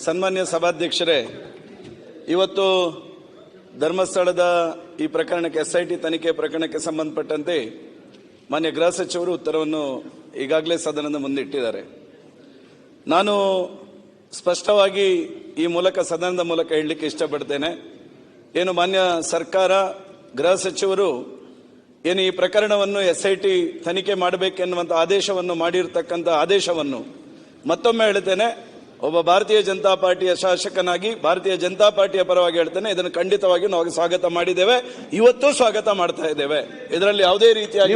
ಸನ್ಮಾನ್ಯ ಸಭಾಧ್ಯಕ್ಷರೇ, ಇವತ್ತು ಧರ್ಮಸ್ಥಳದ ಈ ಪ್ರಕರಣಕ್ಕೆ SIT ತನಿಖೆ ಪ್ರಕರಣಕ್ಕೆ ಸಂಬಂಧಪಟ್ಟಂತೆ ಮಾನ್ಯ ಗೃಹ ಸಚಿವರು ಉತ್ತರವನ್ನು ಈಗಾಗಲೇ ಸದನದ ಮುಂದೆ ಇಟ್ಟಿದ್ದಾರೆ. ನಾನು ಸ್ಪಷ್ಟವಾಗಿ ಈ ಮೂಲಕ ಸದನದ ಮೂಲಕ ಹೇಳಲಿಕ್ಕೆ ಇಷ್ಟಪಡ್ತೇನೆ. ಏನು ಮಾನ್ಯ ಸರ್ಕಾರ, ಗೃಹ ಸಚಿವರು ಏನು ಈ ಪ್ರಕರಣವನ್ನು SIT ತನಿಖೆ ಮಾಡಬೇಕೆನ್ನುವಂಥ ಆದೇಶವನ್ನು ಮಾಡಿರ್ತಕ್ಕಂಥ ಆದೇಶವನ್ನು ಮತ್ತೊಮ್ಮೆ ಹೇಳ್ತೇನೆ, ಒಬ್ಬ ಭಾರತೀಯ ಜನತಾ ಪಾರ್ಟಿಯ ಶಾಸಕನಾಗಿ ಭಾರತೀಯ ಜನತಾ ಪಾರ್ಟಿಯ ಪರವಾಗಿ ಹೇಳ್ತೇನೆ, ಇದನ್ನು ಖಂಡಿತವಾಗಿ ನಾವು ಸ್ವಾಗತ ಮಾಡಿದ್ದೇವೆ, ಇವತ್ತು ಸ್ವಾಗತ ಮಾಡ್ತಾ ಇದ್ದೇವೆ. ಇದರಲ್ಲಿ ಯಾವುದೇ ರೀತಿಯ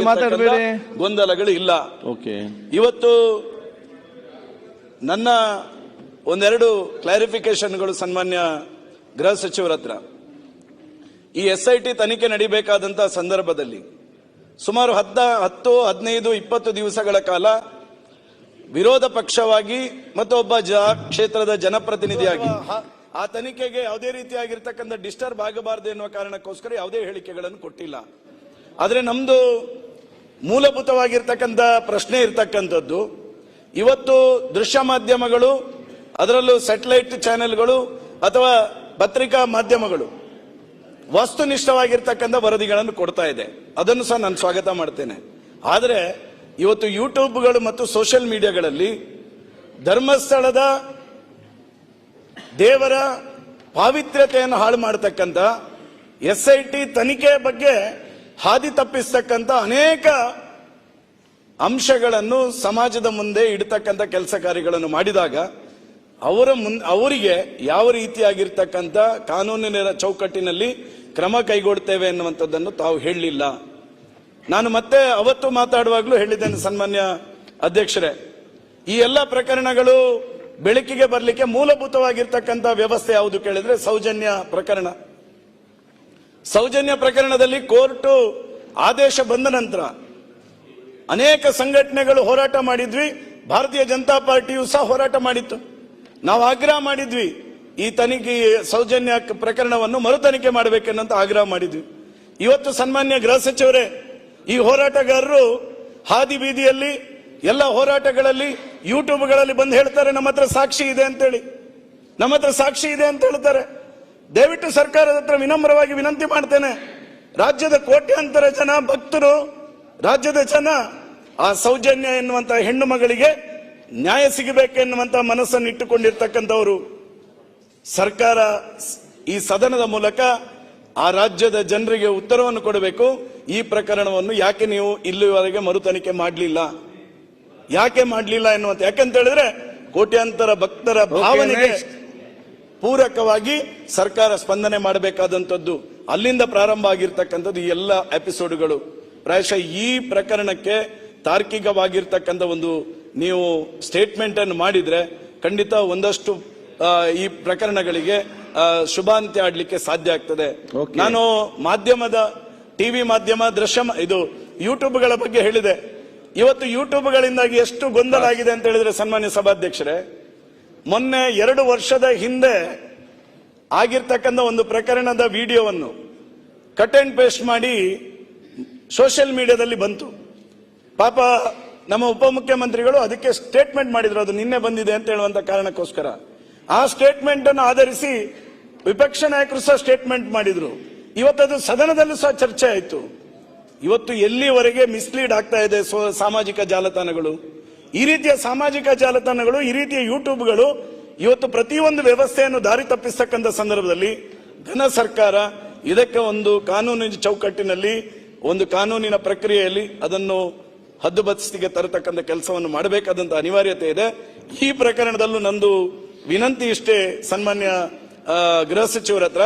ಗೊಂದಲಗಳು ಇಲ್ಲ. ಇವತ್ತು ನನ್ನ ಒಂದೆರಡು ಕ್ಲಾರಿಫಿಕೇಶನ್ಗಳು ಸನ್ಮಾನ್ಯ ಗೃಹ ಸಚಿವರ ಹತ್ರ. ಈ SIT ತನಿಖೆ ನಡೀಬೇಕಾದಂತಹ ಸಂದರ್ಭದಲ್ಲಿ ಸುಮಾರು 10, 15, 20 ದಿವಸಗಳ ಕಾಲ ವಿರೋಧ ಪಕ್ಷವಾಗಿ ಮತ್ತು ಒಬ್ಬ ಕ್ಷೇತ್ರದ ಜನಪ್ರತಿನಿಧಿಯಾಗಿ ಆ ತನಿಖೆಗೆ ಯಾವುದೇ ರೀತಿಯಾಗಿರ್ತಕ್ಕಂಥ ಡಿಸ್ಟರ್ಬ್ ಆಗಬಾರದು ಎನ್ನುವ ಕಾರಣಕ್ಕೋಸ್ಕರ ಯಾವುದೇ ಹೇಳಿಕೆಗಳನ್ನು ಕೊಟ್ಟಿಲ್ಲ. ಆದರೆ ನಮ್ದು ಮೂಲಭೂತವಾಗಿರ್ತಕ್ಕಂಥ ಪ್ರಶ್ನೆ ಇರ್ತಕ್ಕಂಥದ್ದು, ಇವತ್ತು ದೃಶ್ಯ ಮಾಧ್ಯಮಗಳು, ಅದರಲ್ಲೂ ಸ್ಯಾಟಲೈಟ್ ಚಾನೆಲ್ಗಳು ಅಥವಾ ಪತ್ರಿಕಾ ಮಾಧ್ಯಮಗಳು ವಸ್ತುನಿಷ್ಠವಾಗಿರ್ತಕ್ಕಂಥ ವರದಿಗಳನ್ನು ಕೊಡ್ತಾ ಇದೆ. ಅದನ್ನು ಸಹ ನಾನು ಸ್ವಾಗತ ಮಾಡ್ತೇನೆ. ಆದರೆ ಇವತ್ತು ಯೂಟ್ಯೂಬ್ಗಳು ಮತ್ತು ಸೋಷಿಯಲ್ ಮೀಡಿಯಾಗಳಲ್ಲಿ ಧರ್ಮಸ್ಥಳದ ದೇವರ ಪಾವಿತ್ರ್ಯತೆಯನ್ನು ಹಾಳು ಮಾಡತಕ್ಕಂಥ, SIT ತನಿಖೆ ಬಗ್ಗೆ ಹಾದಿ ತಪ್ಪಿಸ್ತಕ್ಕಂಥ ಅನೇಕ ಅಂಶಗಳನ್ನು ಸಮಾಜದ ಮುಂದೆ ಇಡತಕ್ಕಂಥ ಕೆಲಸ ಕಾರ್ಯಗಳನ್ನು ಮಾಡಿದಾಗ ಅವರಿಗೆ ಯಾವ ರೀತಿಯಾಗಿರ್ತಕ್ಕಂಥ ಕಾನೂನಿನ ಚೌಕಟ್ಟಿನಲ್ಲಿ ಕ್ರಮ ಕೈಗೊಳ್ತೇವೆ ಎನ್ನುವಂಥದ್ದನ್ನು ತಾವು ಹೇಳಲಿಲ್ಲ. ನಾನು ಮತ್ತೆ ಅವತ್ತು ಮಾತಾಡುವಾಗಲೂ ಹೇಳಿದ್ದೇನೆ ಸನ್ಮಾನ್ಯ ಅಧ್ಯಕ್ಷರೇ, ಈ ಎಲ್ಲ ಪ್ರಕರಣಗಳು ಬೆಳಕಿಗೆ ಬರಲಿಕ್ಕೆ ಮೂಲಭೂತವಾಗಿರ್ತಕ್ಕಂಥ ವ್ಯವಸ್ಥೆ ಯಾವುದು ಕೇಳಿದ್ರೆ ಸೌಜನ್ಯ ಪ್ರಕರಣ. ಸೌಜನ್ಯ ಪ್ರಕರಣದಲ್ಲಿ ಕೋರ್ಟ್ ಆದೇಶ ಬಂದ ನಂತರ ಅನೇಕ ಸಂಘಟನೆಗಳು ಹೋರಾಟ ಮಾಡಿದ್ವಿ, ಭಾರತೀಯ ಜನತಾ ಪಾರ್ಟಿಯು ಸಹ ಹೋರಾಟ ಮಾಡಿತ್ತು. ನಾವು ಆಗ್ರಹ ಮಾಡಿದ್ವಿ, ಈ ತನಿಖೆ ಸೌಜನ್ಯ ಪ್ರಕರಣವನ್ನು ಮರು ತನಿಖೆ ಮಾಡಬೇಕೆನ್ನುವಂತ ಆಗ್ರಹ ಮಾಡಿದ್ವಿ. ಇವತ್ತು ಸನ್ಮಾನ್ಯ ಗೃಹ ಸಚಿವರೇ, ಈ ಹೋರಾಟಗಾರರು ಹಾದಿ ಬೀದಿಯಲ್ಲಿ ಎಲ್ಲ ಹೋರಾಟಗಳಲ್ಲಿ ಯೂಟ್ಯೂಬ್ಗಳಲ್ಲಿ ಬಂದು ಹೇಳ್ತಾರೆ ನಮ್ಮ ಹತ್ರ ಸಾಕ್ಷಿ ಇದೆ ಅಂತೇಳಿ, ನಮ್ಮ ಹತ್ರ ಸಾಕ್ಷಿ ಇದೆ ಅಂತ ಹೇಳ್ತಾರೆ. ದಯವಿಟ್ಟು ಸರ್ಕಾರದ ಹತ್ರ ವಿನಮ್ರವಾಗಿ ವಿನಂತಿ ಮಾಡ್ತೇನೆ, ರಾಜ್ಯದ ಕೋಟ್ಯಾಂತರ ಜನ ಭಕ್ತರು, ರಾಜ್ಯದ ಜನ ಆ ಸೌಜನ್ಯ ಎನ್ನುವಂತ ಹೆಣ್ಣು ಮಗಳಿಗೆ ನ್ಯಾಯ ಸಿಗಬೇಕೆನ್ನುವಂತ ಮನಸ್ಸನ್ನು ಇಟ್ಟುಕೊಂಡಿರ್ತಕ್ಕಂಥವರು. ಸರ್ಕಾರ ಈ ಸದನದ ಮೂಲಕ ಆ ರಾಜ್ಯದ ಜನರಿಗೆ ಉತ್ತರವನ್ನು ಕೊಡಬೇಕು. ಈ ಪ್ರಕರಣವನ್ನು ಯಾಕೆ ನೀವು ಇಲ್ಲಿವರೆಗೆ ಮರು ತನಿಖೆ ಮಾಡಲಿಲ್ಲ, ಯಾಕೆ ಮಾಡಲಿಲ್ಲ ಎನ್ನುವಂತ. ಯಾಕಂತ ಹೇಳಿದ್ರೆ ಕೋಟ್ಯಾಂತರ ಭಕ್ತರ ಭಾವನೆಗೆ ಪೂರಕವಾಗಿ ಸರ್ಕಾರ ಸ್ಪಂದನೆ ಮಾಡಬೇಕಾದಂಥದ್ದು. ಅಲ್ಲಿಂದ ಪ್ರಾರಂಭ ಆಗಿರ್ತಕ್ಕಂಥದ್ದು ಈ ಎಲ್ಲ ಎಪಿಸೋಡ್ಗಳು. ಪ್ರಾಯಶಃ ಈ ಪ್ರಕರಣಕ್ಕೆ ತಾರ್ಕಿಕವಾಗಿರ್ತಕ್ಕಂಥ ಒಂದು ನೀವು ಸ್ಟೇಟ್ಮೆಂಟ್ ಅನ್ನು ಮಾಡಿದ್ರೆ ಖಂಡಿತ ಒಂದಷ್ಟು ಈ ಪ್ರಕರಣಗಳಿಗೆ ಶುಭಾಂತ್ಯ ಆಡ್ಲಿಕ್ಕೆ ಸಾಧ್ಯ ಆಗ್ತದೆ. ನಾನು ಮಾಧ್ಯಮದ ಟಿವಿ ಮಾಧ್ಯಮ ಇದು ಯೂಟ್ಯೂಬ್ಗಳ ಬಗ್ಗೆ ಹೇಳಿದೆ. ಇವತ್ತು ಯೂಟ್ಯೂಬ್ಗಳಿಂದಾಗಿ ಎಷ್ಟು ಗೊಂದಲ ಆಗಿದೆ ಅಂತ ಹೇಳಿದ್ರೆ ಸನ್ಮಾನ್ಯ ಸಭಾಧ್ಯಕ್ಷರೇ, ಮೊನ್ನೆ 2 ವರ್ಷದ ಹಿಂದೆ ಆಗಿರ್ತಕ್ಕಂಥ ಒಂದು ಪ್ರಕರಣದ ವಿಡಿಯೋವನ್ನು ಕಟ್ ಅಂಡ್ ಪೇಸ್ಟ್ ಮಾಡಿ ಸೋಷಿಯಲ್ ಮೀಡಿಯಾದಲ್ಲಿ ಬಂತು. ಪಾಪ ನಮ್ಮ ಉಪಮುಖ್ಯಮಂತ್ರಿಗಳು ಅದಕ್ಕೆ ಸ್ಟೇಟ್ಮೆಂಟ್ ಮಾಡಿದ್ರು, ಅದು ನಿನ್ನೆ ಬಂದಿದೆ ಅಂತ ಹೇಳುವಂತ ಕಾರಣಕ್ಕೋಸ್ಕರ ಆ ಸ್ಟೇಟ್ಮೆಂಟ್ ಅನ್ನು ಆಧರಿಸಿ ವಿಪಕ್ಷ ನಾಯಕರು ಸಹ ಸ್ಟೇಟ್ಮೆಂಟ್ ಮಾಡಿದ್ರು. ಇವತ್ತದು ಸದನದಲ್ಲೂ ಸಹ ಚರ್ಚೆ ಆಯಿತು. ಇವತ್ತು ಎಲ್ಲಿವರೆಗೆ ಮಿಸ್ಲೀಡ್ ಆಗ್ತಾ ಇದೆ ಸಾಮಾಜಿಕ ಜಾಲತಾಣಗಳು, ಈ ರೀತಿಯ ಸಾಮಾಜಿಕ ಜಾಲತಾಣಗಳು, ಈ ರೀತಿಯ ಯೂಟ್ಯೂಬ್ಗಳು ಇವತ್ತು ಪ್ರತಿಯೊಂದು ವ್ಯವಸ್ಥೆಯನ್ನು ದಾರಿ ತಪ್ಪಿಸ್ತಕ್ಕಂಥ ಸಂದರ್ಭದಲ್ಲಿ ಘನ ಸರ್ಕಾರ ಇದಕ್ಕೆ ಒಂದು ಕಾನೂನಿನ ಚೌಕಟ್ಟಿನಲ್ಲಿ, ಒಂದು ಕಾನೂನಿನ ಪ್ರಕ್ರಿಯೆಯಲ್ಲಿ ಅದನ್ನು ಹದ್ದುಬಸ್ತಿಗೆ ತರತಕ್ಕಂಥ ಕೆಲಸವನ್ನು ಮಾಡಬೇಕಾದಂತ ಅನಿವಾರ್ಯತೆ ಇದೆ. ಈ ಪ್ರಕರಣದಲ್ಲೂ ನಂದು ವಿನಂತಿ ಇಷ್ಟೇ ಸನ್ಮಾನ್ಯ ಗೃಹ ಸಚಿವರ ಹತ್ರ,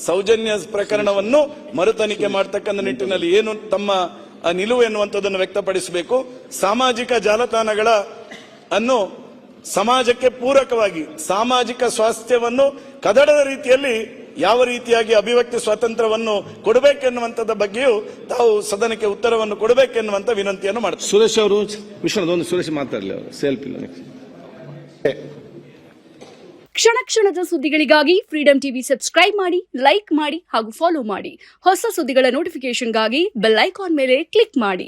ಸೌಜನ್ಯ ಪ್ರಕರಣವನ್ನು ಮರು ತನಿಖೆ ಮಾಡತಕ್ಕಂಥ ನಿಟ್ಟಿನಲ್ಲಿ ಏನು ತಮ್ಮ ನಿಲುವು ಎನ್ನುವಂಥದ್ದನ್ನು ವ್ಯಕ್ತಪಡಿಸಬೇಕು. ಸಾಮಾಜಿಕ ಜಾಲತಾಣಗಳ ಅನ್ನು ಸಮಾಜಕ್ಕೆ ಪೂರಕವಾಗಿ ಸಾಮಾಜಿಕ ಸ್ವಾಸ್ಥ್ಯವನ್ನು ಕದಡದ ರೀತಿಯಲ್ಲಿ ಯಾವ ರೀತಿಯಾಗಿ ಅಭಿವ್ಯಕ್ತಿ ಸ್ವಾತಂತ್ರ್ಯವನ್ನು ಕೊಡಬೇಕೆನ್ನುವಂಥದ್ದ ಬಗ್ಗೆಯೂ ತಾವು ಸದನಕ್ಕೆ ಉತ್ತರವನ್ನು ಕೊಡಬೇಕೆನ್ನುವಂತ ವಿನಂತಿಯನ್ನು ಮಾಡ್ತಾರೆ. ಸುರೇಶ್ ಅವರು ವಿಷಯದೊಂದು ಸುರೇಶ್ ಮಾತಾಡಲಿ, ಅವರು ಸೆಲ್ಫ್ ಇಲ್ಲ. ಕ್ಷಣ ಕ್ಷಣದ ಸುದ್ದಿಗಳಿಗಾಗಿ ಫ್ರೀಡಂ ಟಿವಿ ಸಬ್ಸ್ಕ್ರೈಬ್ ಮಾಡಿ, ಲೈಕ್ ಮಾಡಿ ಹಾಗೂ ಫಾಲೋ ಮಾಡಿ. ಹೊಸ ಸುದ್ದಿಗಳ ನೋಟಿಫಿಕೇಶನ್ಗಾಗಿ ಬೆಲ್ ಐಕಾನ್ ಮೇಲೆ ಕ್ಲಿಕ್ ಮಾಡಿ.